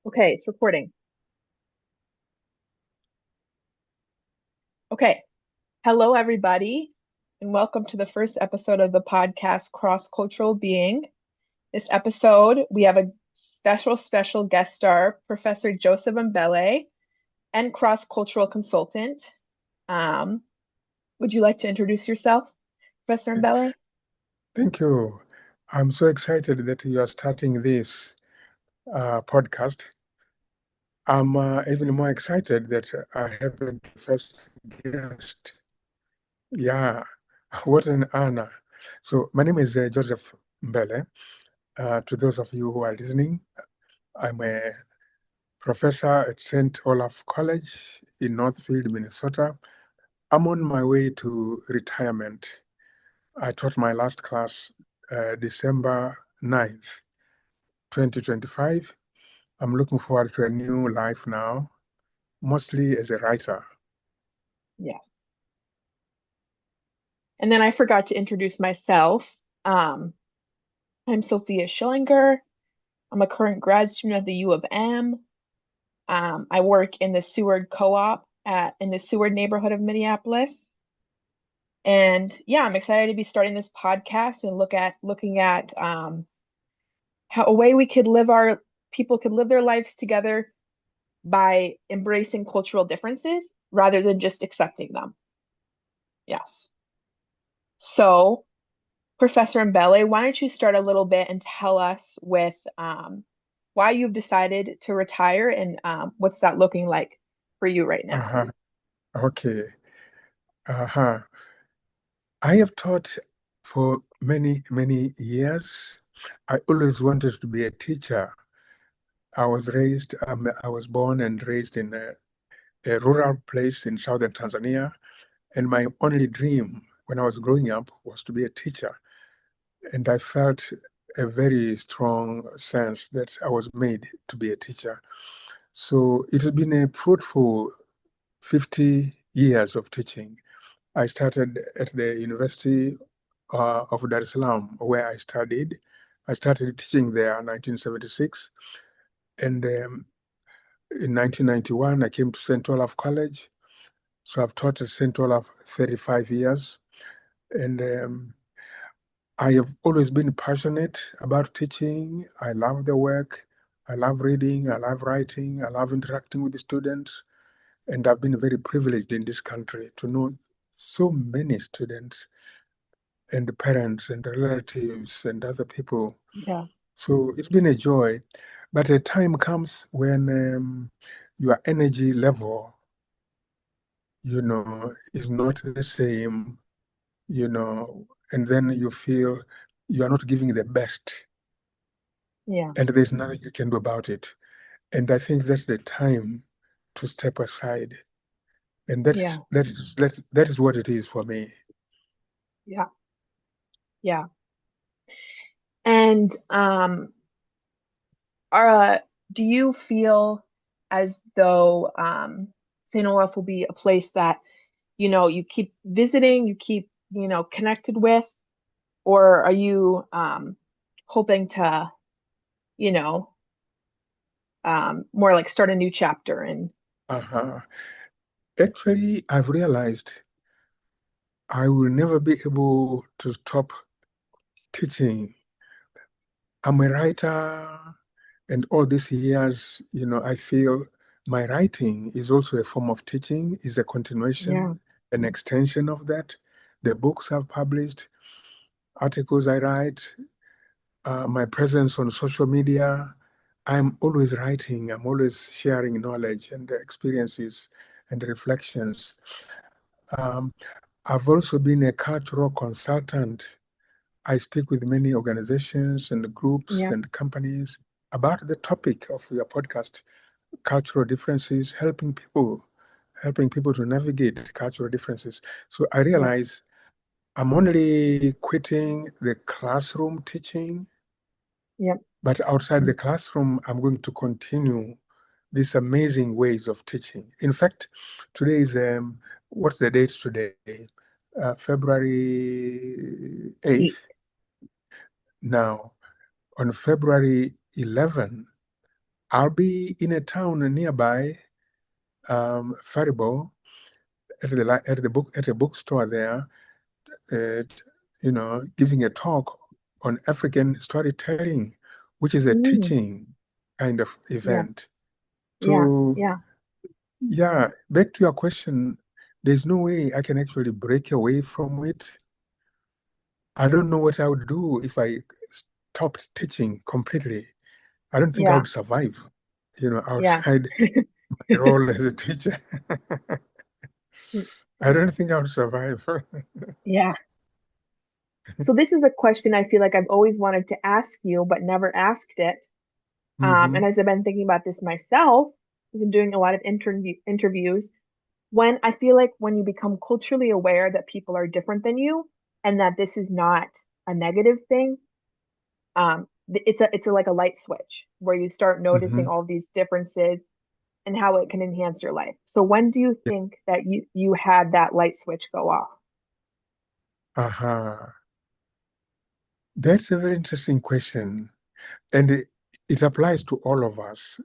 Okay, it's recording. Okay. Hello, everybody, and welcome to the first episode of the podcast Cross-Cultural Being. This episode, we have a special guest star, Professor Joseph Mbele, and cross-cultural consultant. Um, would you like to introduce yourself, Professor Mbele? Thank you. I'm so excited that you are starting this podcast. I'm even more excited that I have the first guest. Yeah, what an honor. So, my name is Joseph Mbele. To those of you who are listening, I'm a professor at St. Olaf College in Northfield, Minnesota. I'm on my way to retirement. I taught my last class December 9th, 2025. I'm looking forward to a new life now, mostly as a writer. Yes. And then I forgot to introduce myself. Um, I'm Sophia Schillinger. I'm a current grad student at the U of M. I work in the Seward Co-op in the Seward neighborhood of Minneapolis. And yeah, I'm excited to be starting this podcast and looking at how a way we could live our people could live their lives together by embracing cultural differences rather than just accepting them. Yes. So, Professor Mbele, why don't you start a little bit and tell us with why you've decided to retire and what's that looking like for you right now? Uh-huh. Okay. Uh-huh. I have taught for many years. I always wanted to be a teacher. I was born and raised in a rural place in southern Tanzania, and my only dream when I was growing up was to be a teacher. And I felt a very strong sense that I was made to be a teacher. So it has been a fruitful 50 years of teaching. I started at the University of Dar es Salaam, where I studied. I started teaching there in 1976. And in 1991, I came to St. Olaf College. So I've taught at St. Olaf 35 years. And I have always been passionate about teaching. I love the work. I love reading. I love writing. I love interacting with the students. And I've been very privileged in this country to know so many students and the parents and the relatives and other people. Yeah, So it's been a joy. But a time comes when your energy level, is not the same, and then you feel you are not giving the best, yeah, and there's nothing you can do about it. And I think that's the time to step aside. And yeah, that is what it is for me. yeah, yeah. And are do you feel as though St. Olaf will be a place that you keep visiting, you keep connected with, or are you hoping to you know more like start a new chapter and Uh-huh. Actually, I've realized I will never be able to stop teaching. I'm a writer, and all these years, I feel my writing is also a form of teaching, is a yeah, continuation, an extension of that. The books I've published, articles I write, my presence on social media. I'm always writing, I'm always sharing knowledge and experiences and reflections. Um, I've also been a cultural consultant. I speak with many organizations and groups yeah, and companies about the topic of your podcast, cultural differences, helping people to navigate cultural differences. So I yeah, realize I'm only quitting the classroom teaching, yeah. but outside the classroom, I'm going to continue these amazing ways of teaching. In fact, today is what's the date today? February Eight. 8th. Now, on February 11, I'll be in a town nearby, Faribault, at the bookstore there, uh, giving a talk on African storytelling, which is a Mm, teaching kind of yeah, event. yeah, So, yeah, yeah, back to your question, there's no way I can actually break away from it. I don't know what I would do if I stopped teaching completely. I don't think I yeah, would survive, yeah, outside my role as a teacher. I don't think I would survive. yeah. So this is a question I feel like I've always wanted to ask you, but never asked it. And Hmm. as I've been thinking about this myself, I've been doing a lot of interviews. When I feel like when you become culturally aware that people are different than you, and that this is not a negative thing, it's like a light switch where you start noticing Hmm. all these differences and how it can enhance your life. So when do you think that you had that light switch go off? Uh-huh. That's a very interesting question. And it applies to all of us.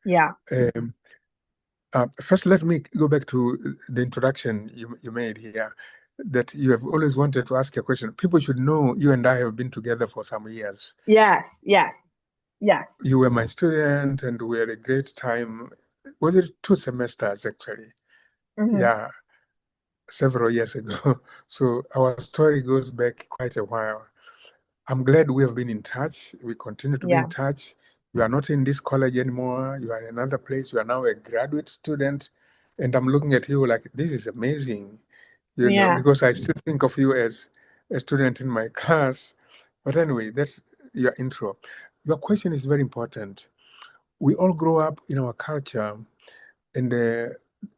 Yeah. Um, First, let me go back to the introduction you made here, that you have always wanted to ask a question. People should know you and I have been together for some years. Yes. Yes. Yes. You were my student, and we had a great time. Was it 2 semesters, actually? Hmm. Yeah, several years ago. So our story goes back quite a while. I'm glad we have been in touch. We continue to be in Yeah. touch. You are not in this college anymore. You are in another place. You are now a graduate student. And I'm looking at you like, this is amazing, Yeah. because I still think of you as a student in my class. But anyway, that's your intro. Your question is very important. We all grow up in our culture, and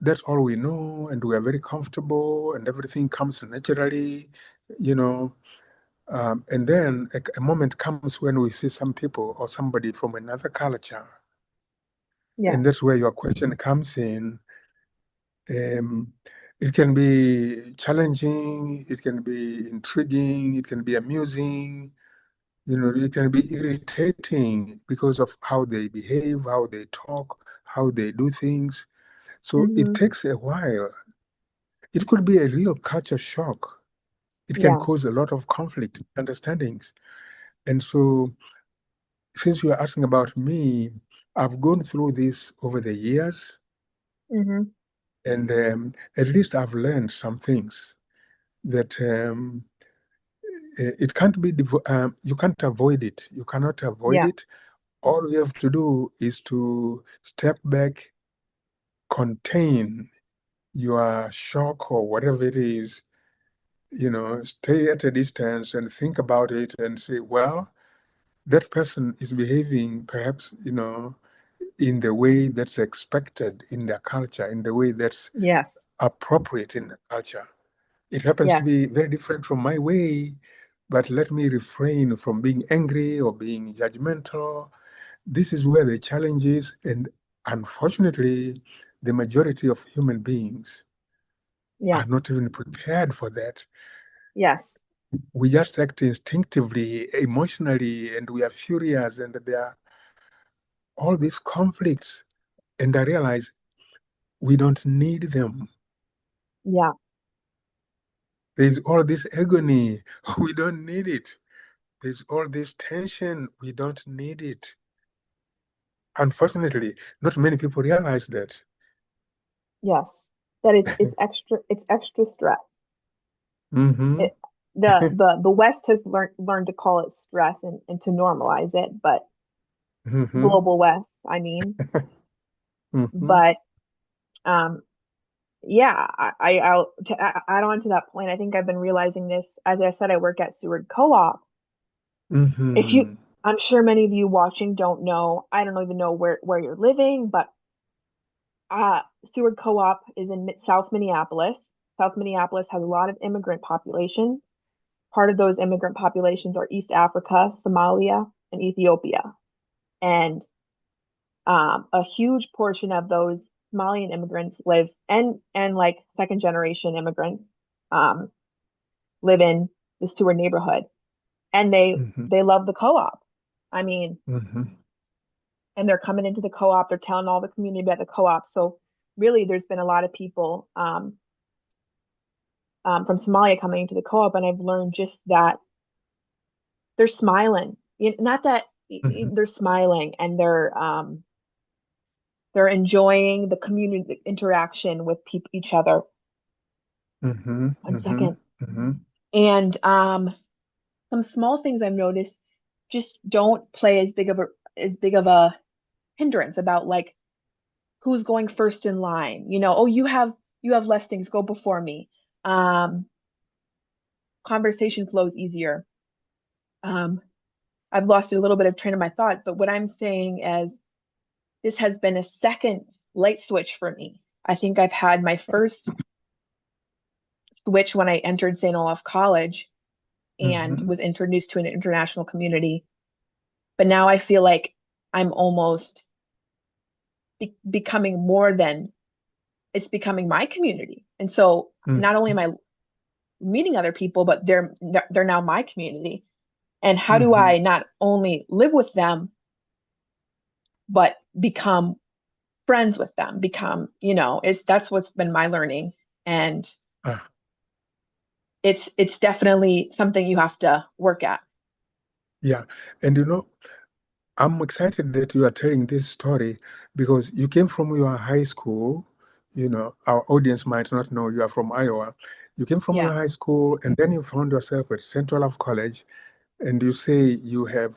that's all we know, and we are very comfortable, and everything comes naturally, you know. And then a moment comes when we see some people or somebody from another culture, Yeah. and that's where your question comes in. Um, it can be challenging, it can be intriguing, it can be amusing, it can be irritating because of how they behave, how they talk, how they do things. So it Hmm. takes a while. It could be a real culture shock. It can Yeah. cause a lot of conflict, understandings. And so since you are asking about me, I've gone through this over the years, Hmm. and at least I've learned some things that it can't be, you can't avoid it. You cannot avoid Yeah. it. All you have to do is to step back, contain your shock or whatever it is, stay at a distance and think about it and say, well, that person is behaving perhaps, in the way that's expected in their culture, in the way that's Yes. appropriate in the culture. It happens to Yes. be very different from my way, but let me refrain from being angry or being judgmental. This is where the challenge is, and unfortunately, the majority of human beings Yeah. are not even prepared for that. Yes. We just act instinctively, emotionally, and we are furious, and there are all these conflicts. And I realize we don't need them. Yeah. There's all this agony. We don't need it. There's all this tension. We don't need it. Unfortunately, not many people realize that. Yes. That it's extra stress. Hmm. It, the West has learned to call it stress and to normalize it, but Hmm. global West, I mean. Hmm. But um yeah, to add on to that point, I think I've been realizing this. As I said, I work at Seward Co-op. If you Hmm. I'm sure many of you watching don't know, I don't even know where you're living, but uh Seward Co-op is in South Minneapolis. South Minneapolis has a lot of immigrant population. Part of those immigrant populations are East Africa, Somalia, and Ethiopia. And a huge portion of those Somalian immigrants live and like second generation immigrants um, live in the Stewart neighborhood, and they Hmm. they love the co-op. I mean, Hmm. and they're coming into the co-op. They're telling all the community about the co-op. So really, there's been a lot of people from Somalia coming into the co-op, and I've learned just that they're smiling. Not that Hmm. they're smiling, and they're enjoying the community interaction with each other. Hmm. One Hmm. second. Hmm. And some small things I've noticed just don't play as big of a hindrance about like who's going first in line. Oh, you have less things, go before me. Um, Conversation flows easier. Um, I've lost a little bit of train of my thought, but what I'm saying is this has been a second light switch for me. I think I've had my first switch when I entered St. Olaf College and Hmm. was introduced to an international community. But now I feel like I'm almost becoming more than it's becoming my community. And so not only am I meeting other people, but they're now my community. And how do Hmm. I not only live with them, but become friends with them, is that's what's been my learning. And Ah, it's definitely something you have to work at. yeah. And I'm excited that you are telling this story because you came from your high school. Our audience might not know you are from Iowa. You came from your Yeah, high school and then you found yourself at Central of College, and you say you had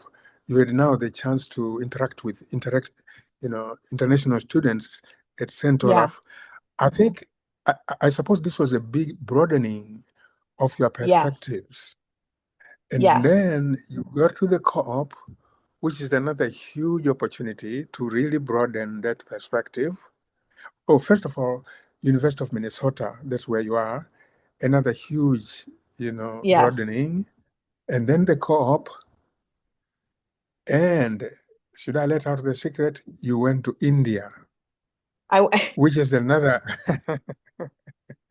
now the chance to international students at Central yeah, of. I think I suppose this was a big broadening of your yes, perspectives. And yes, then you got to the co-op, which is another huge opportunity to really broaden that perspective. Oh, first of all, University of Minnesota, that's where you are, another huge, yes. broadening. And then the co-op, and should I let out the secret? You went to India, I which is another,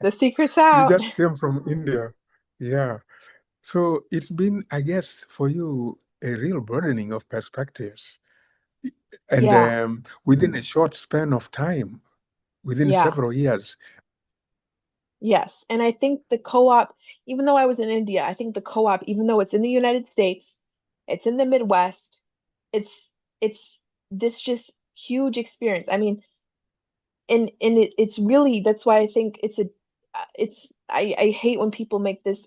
the secret's you out. just came from India. Yeah. So it's been, I guess, for you, a real broadening of perspectives. And Yeah, within a short span of time, within yeah. several years. Yes. And I think the co-op, even though I was in India, I think the co-op, even though it's in the United States, it's in the Midwest, it's it's this just huge experience. I mean, it's really that's why I think I hate when people make this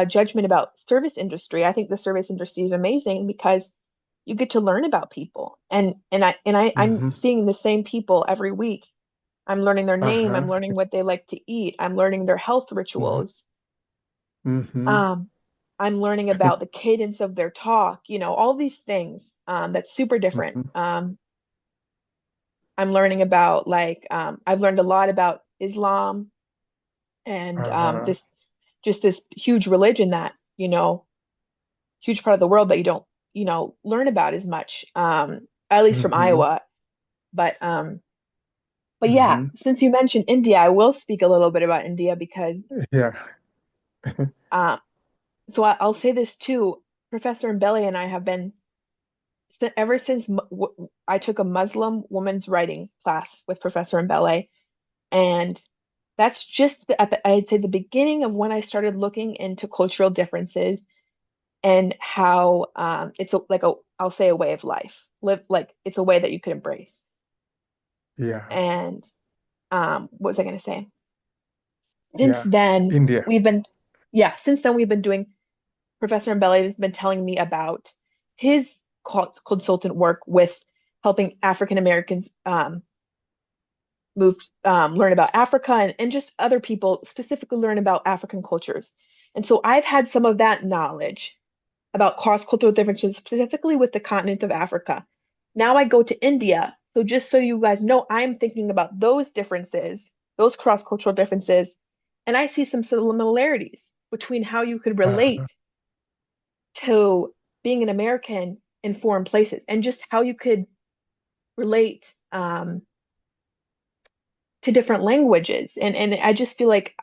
judgment about service industry. I think the service industry is amazing because you get to learn about people. I'm Hmm. seeing the same people every week. I'm learning their name. I'm Uh-huh. learning what they like to eat. I'm learning their health Hmm. rituals. Hmm. Um, I'm learning about the cadence of their talk, all these things that's super different. Hmm. I'm learning about I've learned a lot about Islam and Uh-huh. this huge religion that, huge part of the world that you don't, learn about as much, at least from Hmm. Iowa. But yeah, Hmm. since you mentioned India, I will speak a little bit about India because Yeah. um, I'll say this too. Professor Mbele and I have been ever since I took a Muslim woman's writing class with Professor Mbele, and that's just I'd say the beginning of when I started looking into cultural differences and how I'll say a way of life. Live like it's a way that you could embrace. Yeah. And what was I going to say? Since Yeah. then, India. we've been, yeah, since then we've been doing, Professor Mbele has been telling me about his consultant work with helping African Americans learn about Africa and just other people specifically learn about African cultures. And so I've had some of that knowledge about cross-cultural differences, specifically with the continent of Africa. Now I go to India. So just so you guys know, I'm thinking about those differences, those cross-cultural differences, and I see some similarities between how you could relate Uh-huh. to being an American in foreign places and just how you could relate to different languages. And I just feel like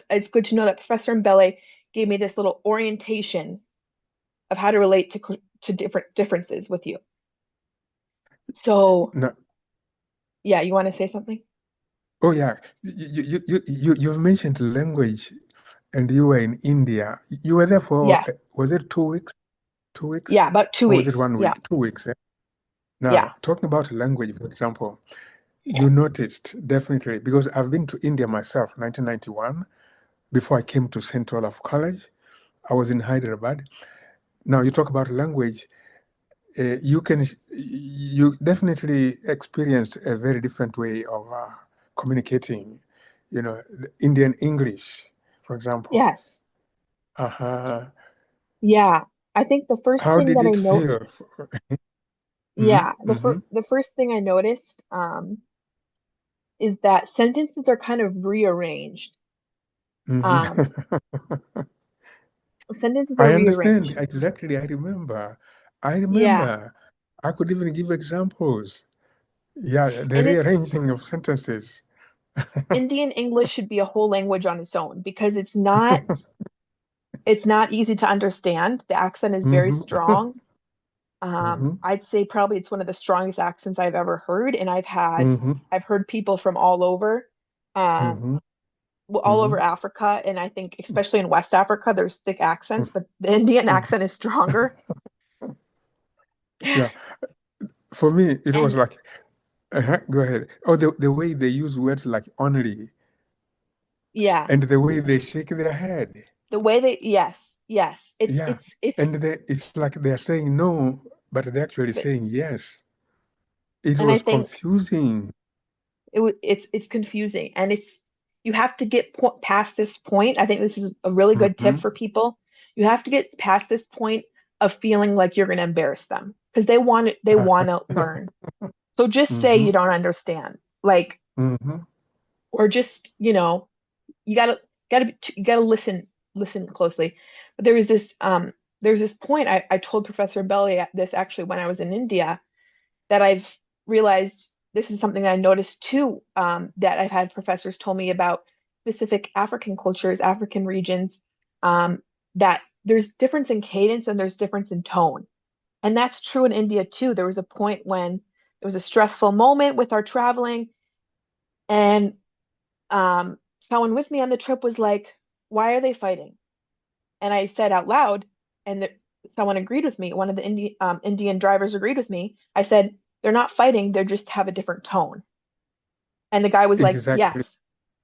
it's good to know that Professor Mbele gave me this little orientation of how to relate to different differences with you. So, No, yeah, you want to say something? oh yeah, you've mentioned language, and you were in India. You were there for Yeah. was it 2 weeks? 2 weeks, Yeah, about two or was it weeks. one Yeah. week? 2 weeks. Eh? Yeah. Now, talking about language, for example, you noticed definitely because I've been to India myself, 1991, before I came to St. Olaf College. I was in Hyderabad. Now, you talk about language. You definitely experienced a very different way of communicating, the Indian English, for example. Yes. Uh-huh. Yeah. I think the first How thing did that I it know, feel? yeah, Mm-hmm. the first thing I noticed is that sentences are kind of rearranged. Um, Mm-hmm. sentences are I understand rearranged. exactly. I remember. I Yeah. remember. I could even give examples. Yeah, the And rearranging of sentences. Indian English should be a whole language on its own because it's not easy to understand. The accent is very Mm-hmm. strong. Mm-hmm. I'd say probably it's one of the strongest accents I've ever heard, and Mm-hmm. I've heard people from all over, um, Mm-hmm. all over Mm-hmm. Africa, and I think especially in West Africa, there's thick accents, but the Indian Mm-hmm. accent is stronger. Yeah. For me, it was And like, go ahead. Oh, the way they use words like only yeah, and the way they shake their head. the way they yes, yes, Yeah. it's And it's like they're saying no, but they're actually but saying yes. It and I was think confusing. it's confusing, and it's you have to get past this point. I think this is a really good tip Mm-hmm. for people. You have to get past this point of feeling like you're going to embarrass them because they want to learn. So just say Mm-hmm. you don't understand, like, Mm-hmm. or just you gotta listen closely. But there's this point I told Professor Mbele this actually when I was in India that I've realized this is something that I noticed too, that I've had professors told me about specific African cultures, African regions, that there's difference in cadence and there's difference in tone. And that's true in India too. There was a point when it was a stressful moment with our traveling, and someone with me on the trip was like, "Why are they fighting?" And I said out loud, and someone agreed with me. One of the Indian drivers agreed with me. I said, "They're not fighting. They just have a different tone." And the guy was like, Exactly.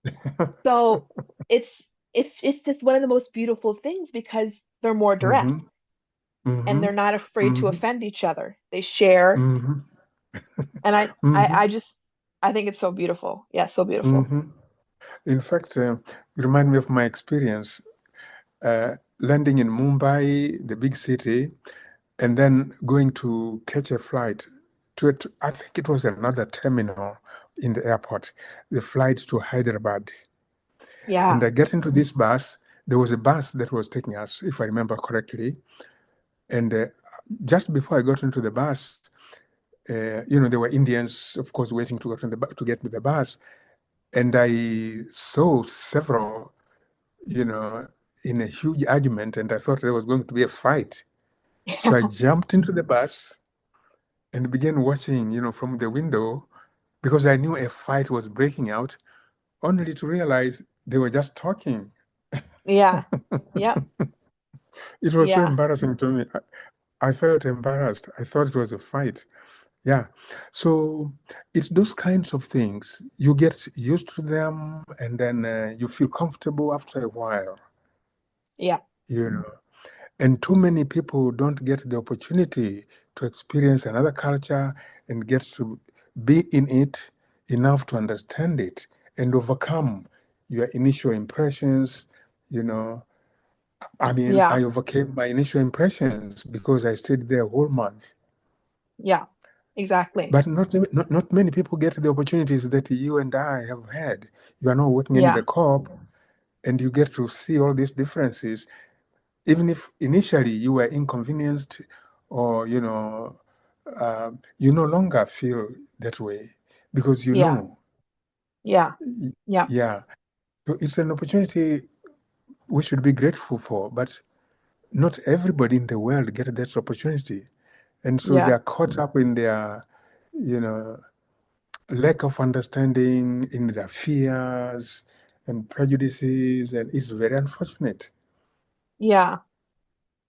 "Yes." So it's it's just one of the most beautiful things because they're more direct Mm-hmm. and Mm-hmm. they're not afraid to Mm-hmm. offend each other. They share, Mm-hmm. and Mm-hmm. I think it's so beautiful. Yeah, so beautiful. Mm-hmm. In fact, you remind me of my experience landing in Mumbai, the big city, and then going to catch a flight I think it was another terminal in the airport, the flight to Hyderabad. And Yeah. I get into this bus. There was a bus that was taking us, if I remember correctly. And just before I got into the bus, there were Indians, of course, waiting to to get into the bus. And I saw several, you know, in a huge argument, and I thought there was going to be a fight. So I jumped into the bus and began watching, from the window because I knew a fight was breaking out, only to realize they were just talking. Yeah. Yep. It was so Yeah. embarrassing to me. I felt embarrassed. I thought it was a fight. Yeah. So it's those kinds of things. You get used to them and then you feel comfortable after a while, Yeah. you know. And too many people don't get the opportunity to experience another culture and get to be in it enough to understand it and overcome your initial impressions. You know, I mean, Yeah. I overcame my initial impressions because I stayed there a whole month. Yeah. Exactly. But not many people get the opportunities that you and I have had. You are now working in the Yeah. co-op and you get to see all these differences even if initially you were inconvenienced or you no longer feel that way because Yeah. Yeah. Y- Yeah. yeah, so it's an opportunity we should be grateful for, but not everybody in the world get that opportunity, and so they Yeah. are caught up in their you know, lack of understanding in their fears and prejudices, and it's very unfortunate. Yeah.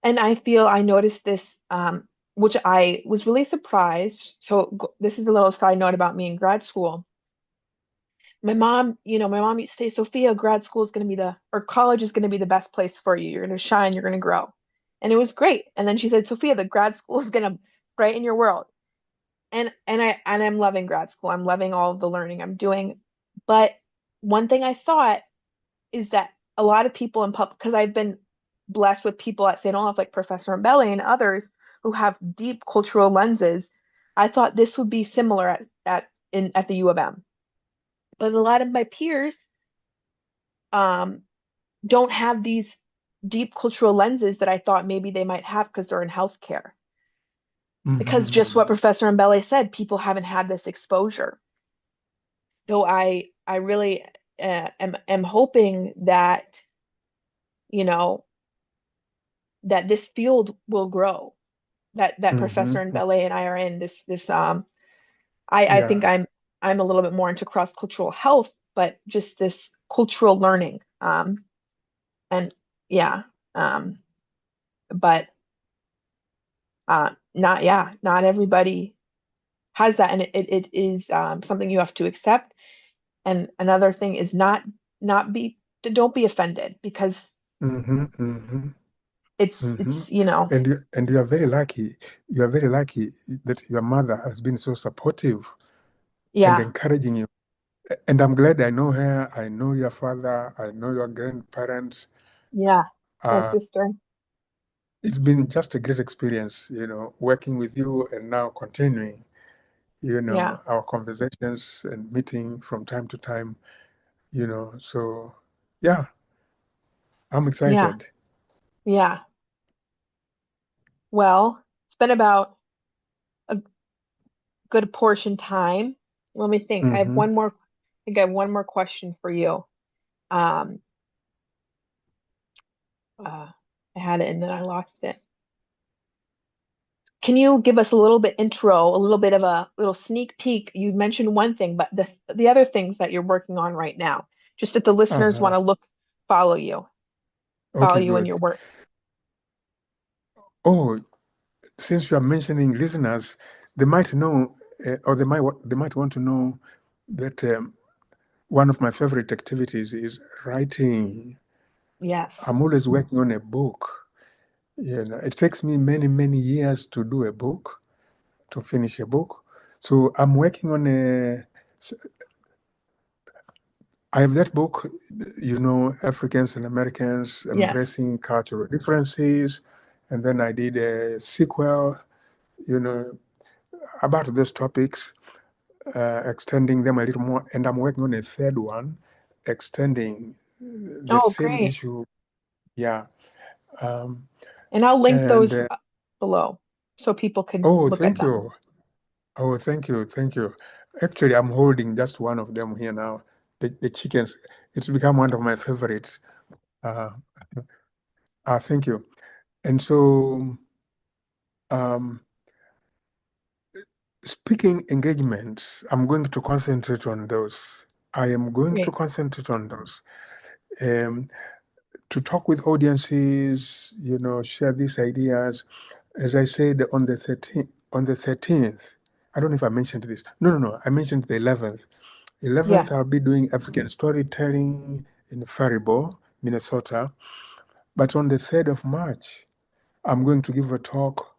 And I feel I noticed this, which I was really surprised. So this is a little side note about me in grad school. My mom used to say, Sophia, grad school is going to be or college is going to be the best place for you. You're going to shine, you're going to grow. And it was great. And then she said, Sophia, the grad school is going to brighten your world. And I'm loving grad school. I'm loving all of the learning I'm doing. But one thing I thought is that a lot of people in public, because I've been blessed with people at St. Olaf, like Professor Mbele and others who have deep cultural lenses, I thought this would be similar at the U of M. But a lot of my peers um, don't have these deep cultural lenses that I thought maybe they might have because they're in healthcare. Because just what Mm-hmm, Professor Mbele said, people haven't had this exposure. So I really am hoping that, you know, that this field will grow. That mm-hmm, Professor mm-hmm. Mbele and I are in this. I think Yeah. I'm a little bit more into cross-cultural health, but just this cultural learning. And yeah, um, but not everybody has that, and it is something you have to accept. And another thing is not be don't be offended because Mm-hmm, mm-hmm, mm-hmm. it's. And you are very lucky. You are very lucky that your mother has been so supportive and Yeah, encouraging you. And I'm glad I know her. I know your father. I know your grandparents. yeah, my Uh, sister. it's been just a great experience, working with you and now continuing, Yeah, our conversations and meeting from time to time, So, yeah, I'm yeah, excited. yeah. Well, it's been about a good portion time. Let me think. Mm-hmm. I think I have one more question for you. Um, I had it and then I lost it. Can you give us a little bit intro, a little bit of a little sneak peek? You mentioned one thing, but the other things that you're working on right now, just that the listeners want Uh-huh. to follow you, follow Okay, you in your good. work. Oh, since you are mentioning listeners, they might know, or they might want to know that one of my favorite activities is writing. Yes. I'm always working on a book. It takes me many, many years to do a book, to finish a book. So I'm working on I have that book, Africans and Americans Yes. Embracing Cultural Differences. And then I did a sequel, you know, about those topics, extending them a little more. And I'm working on a third one, extending the Oh, same great. issue. Yeah. Um, And I'll link and those below so people can oh, look at thank them. you. Oh, thank you. Thank you. Actually, I'm holding just one of them here now. The chickens. It's become one of my favorites. Uh, thank you. And so, um, speaking engagements, I'm going to concentrate on those. I am going to Great. concentrate on those. Um, to talk with audiences, share these ideas. As I said on the 13th, I don't know if I mentioned this. No, no, no. I mentioned the 11th. Yeah. 11th, I'll be doing African storytelling in Faribault, Minnesota. But on the 3rd of March, I'm going to give a talk,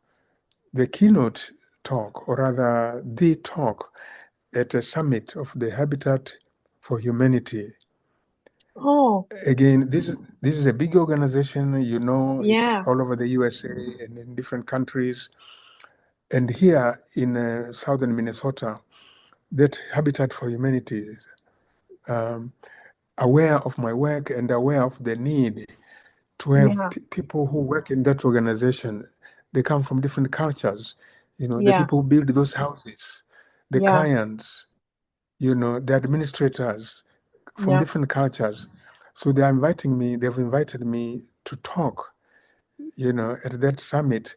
the keynote talk, or rather the talk at a summit of the Habitat for Humanity. Oh, Again, this is a big organization, it's yeah. all over the USA and in different countries. And here in southern Minnesota, that Habitat for Humanity, um, aware of my work and aware of the need to have Yeah. people who work in that organization. They come from different cultures, the Yeah. people who build those houses, the Yeah. clients, the administrators from Yeah. different cultures. So they've invited me to talk, at that summit,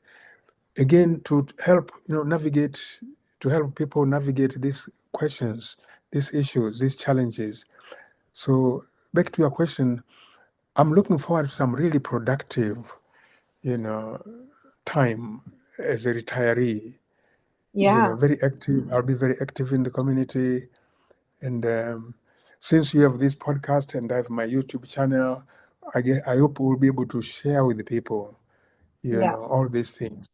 again, to help, navigate, to help people navigate these questions, these issues, these challenges. So back to your question, I'm looking forward to some really productive, you know, time as a retiree. Yeah. Very active. I'll be very active in the community. And since you have this podcast and I have my YouTube channel, I hope we'll be able to share with the people, Yes. all these things.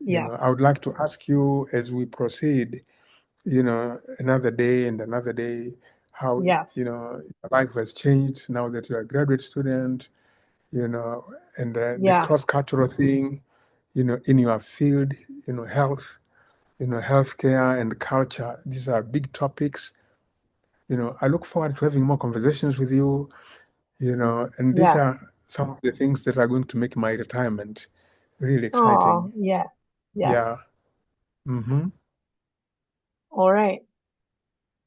Yes. I would like to ask you as we proceed, another day and another day, how, Yes. your life has changed now that you're a graduate student, you know, and the Yeah. cross-cultural thing, in your field, health, healthcare and culture. These are big topics. I look forward to having more conversations with you, and these Yes. are some of the things that are going to make my retirement really Oh, exciting. yes. Yes. Yeah. Mm-hmm. All right.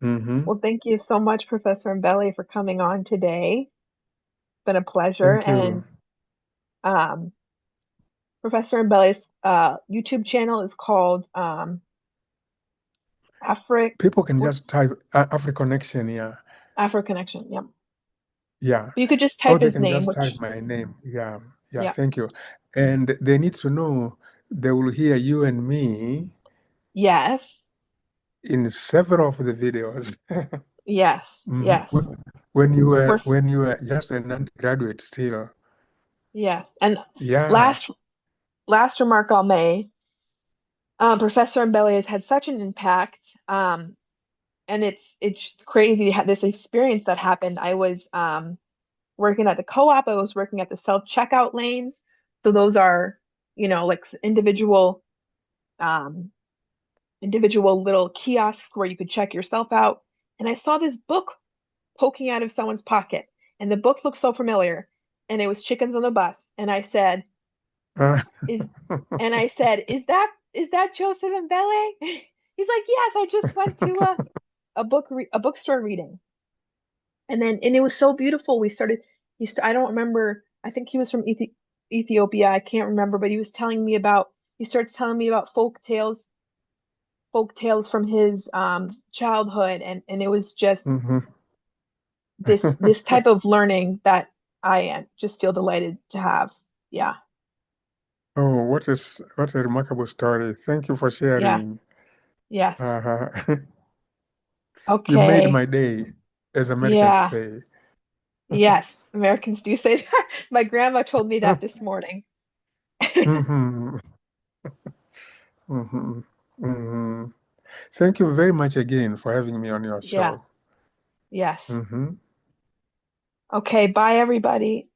Mm-hmm. Well, thank you so much, Professor Mbele, for coming on today. It's been a pleasure. Thank you. And um, Professor Mbele's YouTube channel is called Afri People can what just type Afro Connection, yeah. Afro Connection. Yep. Yeah. But you could just Or type they his can name, just type which my name. Yeah. Yeah. yeah. Thank you. And they need to know they will hear you and me Yes. in several of the videos. Yes. Mhm. Yes. We're When you were just an undergraduate still. yes. And Yeah. last last remark I'll make, Professor Mbele has had such an impact. And it's crazy to have this experience that happened. I was working at the co-op. I was working at the self-checkout lanes. So those are, like um, individual little kiosks where you could check yourself out. And I saw this book poking out of someone's pocket, and the book looked so familiar. And it was Chickens on the Bus. Uh, Is I said, is that Joseph Mbele? He's like, yes, I just went to a bookstore reading. And it was so beautiful. I don't remember. I think he was from Ethiopia. I can't remember, but he starts telling me about folk tales from his childhood, and it was just mhm. this type of learning that I just feel delighted to have. Yeah. Oh, what a remarkable story. Thank you for Yeah. sharing. Yes. Uh-huh. You made Okay. my day, as Americans Yeah. say. Yes. Americans do say that. My grandma told me that this morning. Mhm. Mhm. Mhm. Thank you very much again for having me on your Yeah. show. Yes. Mhm. Okay. Bye, everybody.